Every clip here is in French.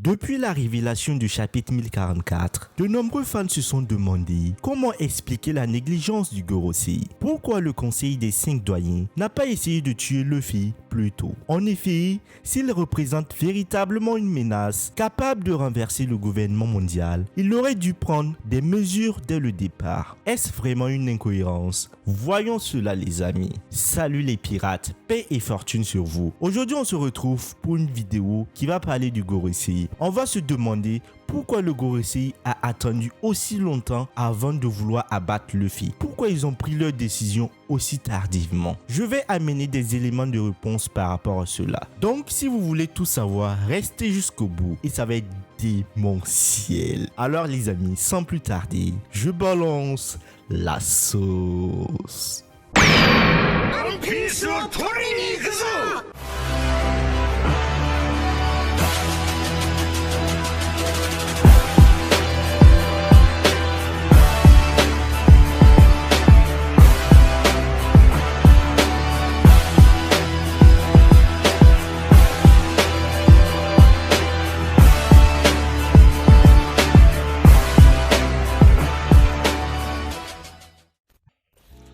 Depuis la révélation du chapitre 1044, de nombreux fans se sont demandé comment expliquer la négligence du Gorosei. Pourquoi le conseil des 5 doyens n'a pas essayé de tuer Luffy plus tôt. En effet, s'il représente véritablement une menace capable de renverser le gouvernement mondial, il aurait dû prendre des mesures dès le départ. Est-ce vraiment une incohérence? Voyons cela les amis. Salut les pirates, paix et fortune sur vous. Aujourd'hui on se retrouve pour une vidéo qui va parler du Gorosei. On va se demander pourquoi le Gorosei a attendu aussi longtemps avant de vouloir abattre Luffy. Pourquoi ils ont pris leur décision aussi tardivement. Je vais amener des éléments de réponse par rapport à cela. Donc si vous voulez tout savoir, restez jusqu'au bout et ça va être démentiel. Alors les amis, sans plus tarder, je balance la sauce.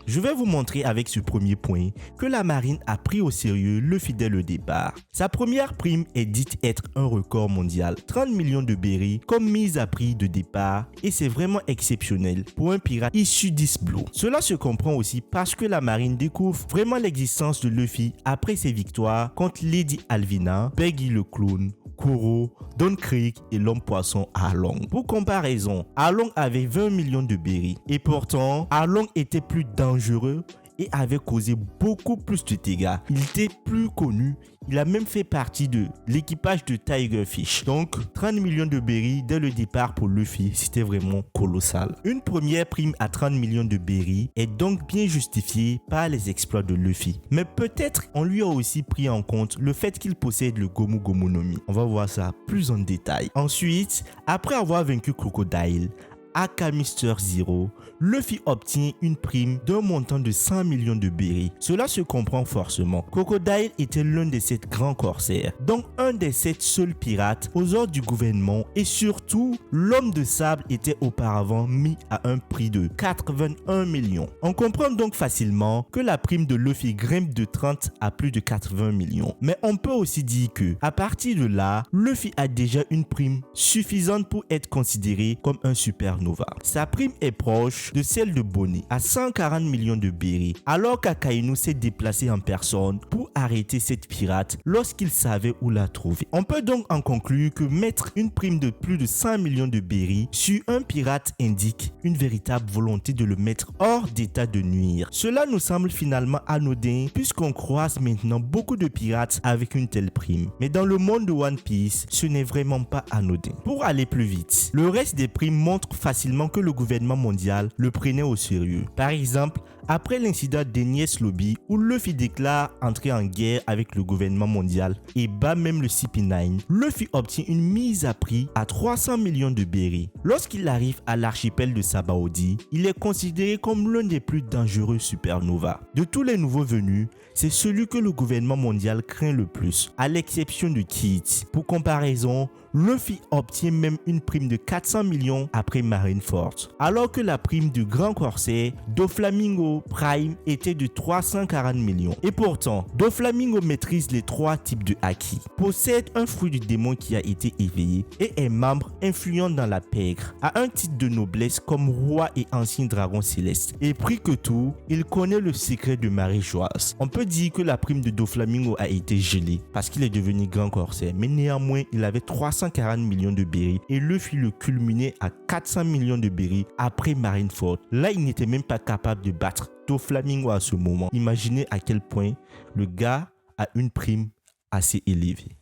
Je vais vous montrer avec ce premier point que la marine a pris au sérieux Luffy dès le départ. Sa première prime est dite être un record mondial, 30 millions de berries comme mise à prix de départ et c'est vraiment exceptionnel pour un pirate issu d'East Blue. Cela se comprend aussi parce que la marine découvre vraiment l'existence de Luffy après ses victoires contre Lady Alvina, Peggy le clone, Kuro, Don Krieg et l'homme poisson Arlong. Pour comparaison, Arlong avait 20 millions de berries et pourtant Arlong était plus dangereux et avait causé beaucoup plus de dégâts. Il était plus connu, il a même fait partie de l'équipage de Tiger Fish. Donc 30 millions de berries dès le départ pour Luffy, c'était vraiment colossal. Une première prime à 30 millions de berries est donc bien justifiée par les exploits de Luffy. Mais peut-être on lui a aussi pris en compte le fait qu'il possède le Gomu Gomu no Mi. On va voir ça plus en détail. Ensuite, après avoir vaincu Crocodile, aka Mr. Zero, Luffy obtient une prime d'un montant de 100 millions de berries. Cela se comprend forcément. Crocodile était l'un des 7 grands corsaires, donc un des 7 seuls pirates aux ordres du gouvernement et surtout, l'homme de sable était auparavant mis à un prix de 81 millions. On comprend donc facilement que la prime de Luffy grimpe de 30 à plus de 80 millions. Mais on peut aussi dire que, à partir de là, Luffy a déjà une prime suffisante pour être considéré comme un supernova. Sa prime est proche de celle de Bonnie à 140 millions de berries, alors qu'Akainu s'est déplacé en personne pour arrêter cette pirate lorsqu'il savait où la trouver. On peut donc en conclure que mettre une prime de plus de 100 millions de berries sur un pirate indique une véritable volonté de le mettre hors d'état de nuire. Cela nous semble finalement anodin puisqu'on croise maintenant beaucoup de pirates avec une telle prime. Mais dans le monde de One Piece, ce n'est vraiment pas anodin. Pour aller plus vite, le reste des primes montre facilement que le gouvernement mondial le prenait au sérieux. Par exemple, après l'incident d'Enies Lobby où Luffy déclare entrer en guerre avec le gouvernement mondial et bat même le CP9, Luffy obtient une mise à prix à 300 millions de berries. Lorsqu'il arrive à l'archipel de Sabaody, il est considéré comme l'un des plus dangereux supernovas. De tous les nouveaux venus, c'est celui que le gouvernement mondial craint le plus, à l'exception de Kid. Pour comparaison, Luffy obtient même une prime de 400 millions après Marineford, alors que la prime du grand corsaire Doflamingo Prime était de 340 millions. Et pourtant, Doflamingo maîtrise les 3 types de haki, possède un fruit du démon qui a été éveillé et est membre influent dans la pègre, a un titre de noblesse comme roi et ancien dragon céleste. Et pris que tout, il connaît le secret de Marie-Joise. On peut dire que la prime de Doflamingo a été gelée parce qu'il est devenu grand corsaire, mais néanmoins il avait 340 millions de berries et Luffy le culminait à 400 millions de berries après Marineford. Là, il n'était même pas capable de battre Doflamingo à ce moment. Imaginez à quel point le gars a une prime assez élevée.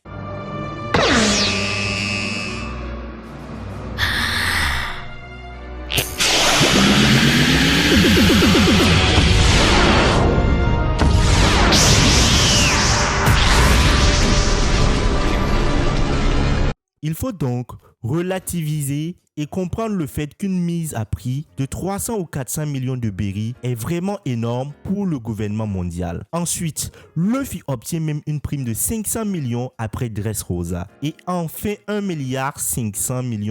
Il faut donc relativiser et comprendre le fait qu'une mise à prix de 300 ou 400 millions de berries est vraiment énorme pour le gouvernement mondial. Ensuite, Luffy obtient même une prime de 500 millions après Dressrosa et enfin 1,5 milliard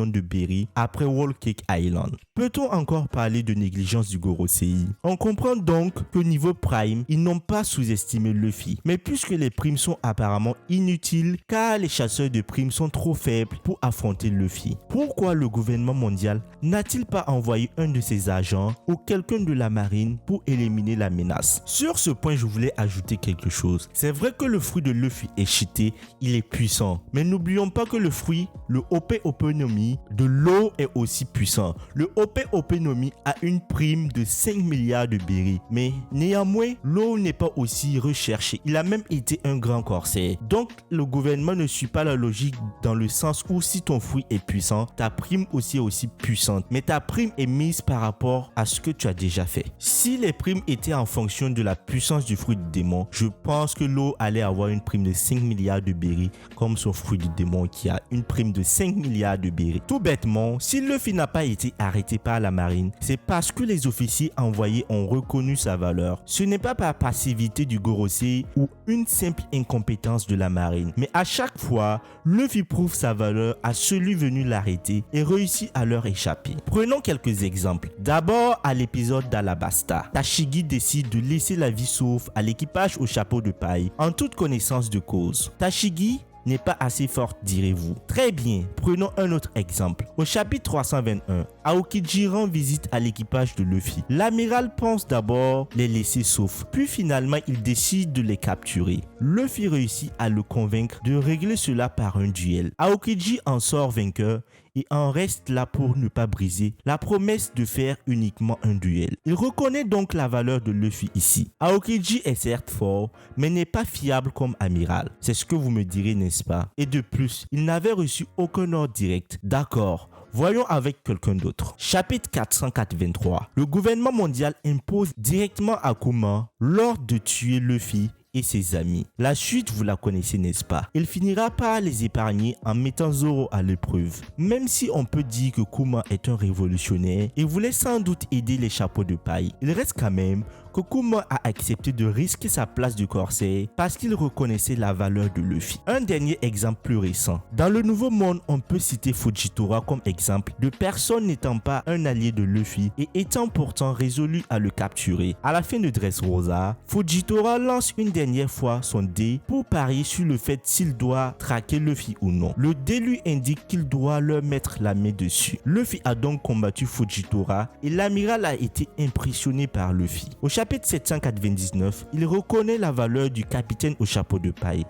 de berries après Whole Cake Island. Peut-on encore parler de négligence du Gorosei? On comprend donc que niveau Prime, ils n'ont pas sous-estimé Luffy, mais puisque les primes sont apparemment inutiles car les chasseurs de primes sont trop faibles pour affronter Luffy. Pourquoi le gouvernement mondial n'a-t-il pas envoyé un de ses agents ou quelqu'un de la marine pour éliminer la menace? Sur ce point, je voulais ajouter quelque chose. C'est vrai que le fruit de Luffy est cheaté, il est puissant, mais n'oublions pas que le fruit, le Ope Ope no Mi de l'eau est aussi puissant. Le Ope Ope no Mi a une prime de 5 milliards de berries, mais néanmoins, l'eau n'est pas aussi recherchée. Il a même été un grand corsaire. Donc, le gouvernement ne suit pas la logique dans le sens où si ton fruit est puissant, ta prime aussi est aussi puissante. Mais ta prime est mise par rapport à ce que tu as déjà fait. Si les primes étaient en fonction de la puissance du fruit du démon, je pense que l'eau allait avoir une prime de 5 milliards de berries comme son fruit du démon qui a une prime de 5 milliards de berries. Tout bêtement, si Luffy n'a pas été arrêté par la marine, c'est parce que les officiers envoyés ont reconnu sa valeur. Ce n'est pas par passivité du Gorosei ou une simple incompétence de la marine, mais à chaque fois, Luffy prouve sa valeur à celui venu l'arrêter et réussit à leur échapper. Prenons quelques exemples. D'abord, à l'épisode d'Alabasta, Tashigi décide de laisser la vie sauve à l'équipage au chapeau de paille en toute connaissance de cause. Tashigi n'est pas assez forte, direz-vous. Très bien, prenons un autre exemple. Au chapitre 321, Aokiji rend visite à l'équipage de Luffy. L'amiral pense d'abord les laisser saufs, puis finalement il décide de les capturer. Luffy réussit à le convaincre de régler cela par un duel. Aokiji en sort vainqueur et en reste là pour ne pas briser la promesse de faire uniquement un duel. Il reconnaît donc la valeur de Luffy ici. Aokiji est certes fort, mais n'est pas fiable comme amiral. C'est ce que vous me direz, n'est-ce pas? Et de plus, il n'avait reçu aucun ordre direct. D'accord. Voyons avec quelqu'un d'autre. Chapitre 423. Le gouvernement mondial impose directement à Kuma l'ordre de tuer Luffy et ses amis. La suite, vous la connaissez, n'est-ce pas? Il finira par les épargner en mettant Zoro à l'épreuve. Même si on peut dire que Kuma est un révolutionnaire et voulait sans doute aider les chapeaux de paille, il reste quand même que Kuma a accepté de risquer sa place de corsaire parce qu'il reconnaissait la valeur de Luffy. Un dernier exemple plus récent. Dans le Nouveau Monde, on peut citer Fujitora comme exemple de personne n'étant pas un allié de Luffy et étant pourtant résolu à le capturer. À la fin de Dressrosa, Fujitora lance une dernière fois son dé pour parier sur le fait s'il doit traquer Luffy ou non. Le dé lui indique qu'il doit leur mettre la main dessus. Luffy a donc combattu Fujitora et l'amiral a été impressionné par Luffy. Au chapitre 799, il reconnaît la valeur du capitaine au chapeau de paille.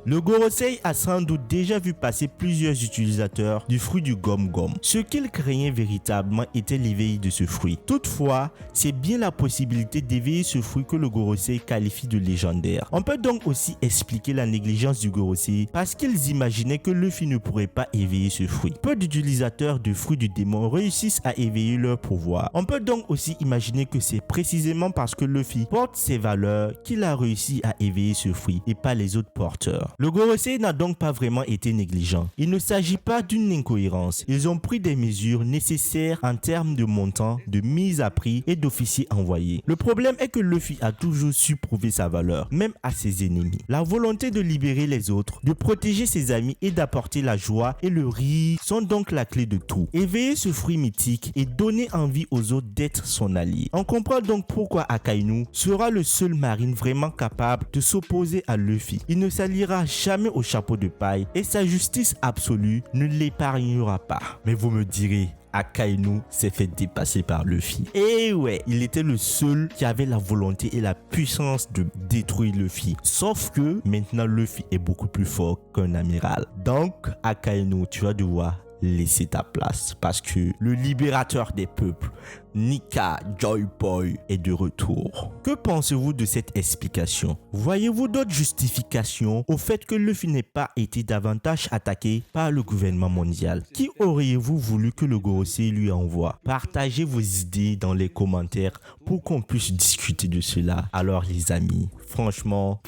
Le Gorosei a sans doute déjà vu passer plusieurs utilisateurs du fruit du Gom Gom. Ce qu'il craignait véritablement était l'éveil de ce fruit. Toutefois, c'est bien la possibilité d'éveiller ce fruit que le Gorosei qualifie de légendaire. On peut donc aussi expliquer la négligence du Gorosei parce qu'ils imaginaient que Luffy ne pourrait pas éveiller ce fruit. Peu d'utilisateurs de fruits du démon réussissent à éveiller leur pouvoir. On peut donc aussi imaginer que c'est précisément parce que Luffy porte ses valeurs qu'il a réussi à éveiller ce fruit et pas les autres porteurs. Le Gorosei n'a donc pas vraiment été négligent. Il ne s'agit pas d'une incohérence. Ils ont pris des mesures nécessaires en termes de montant, de mise à prix et d'officiers envoyés. Le problème est que Luffy a toujours su prouver sa valeur, même à ses ennemis. La volonté de libérer les autres, de protéger ses amis et d'apporter la joie et le rire sont donc la clé de tout. Éveiller ce fruit mythique et donner envie aux autres d'être son allié. On comprend donc pourquoi Akainu sera le seul marine vraiment capable de s'opposer à Luffy. Il ne s'alliera jamais au chapeau de paille et sa justice absolue ne l'épargnera pas. Mais vous me direz, Akainu s'est fait dépasser par Luffy. Et ouais, il était le seul qui avait la volonté et la puissance de détruire Luffy. Sauf que maintenant Luffy est beaucoup plus fort qu'un amiral. Donc Akainu, tu vas devoir laisser ta place parce que le libérateur des peuples Nika Joy Boy est de retour. Que pensez-vous de cette explication? Voyez-vous d'autres justifications au fait que Luffy n'ait pas été davantage attaqué par le gouvernement mondial? Qui auriez-vous voulu que le Gorosei lui envoie? Partagez vos idées dans les commentaires pour qu'on puisse discuter de cela. Alors les amis, franchement,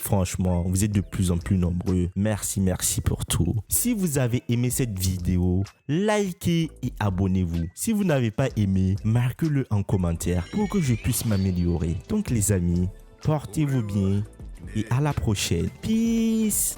vous êtes de plus en plus nombreux. Merci pour tout. Si vous avez aimé cette vidéo, likez et abonnez-vous. Si vous n'avez pas aimé, marquez-le en commentaire pour que je puisse m'améliorer. Donc les amis, portez-vous bien et à la prochaine. Peace.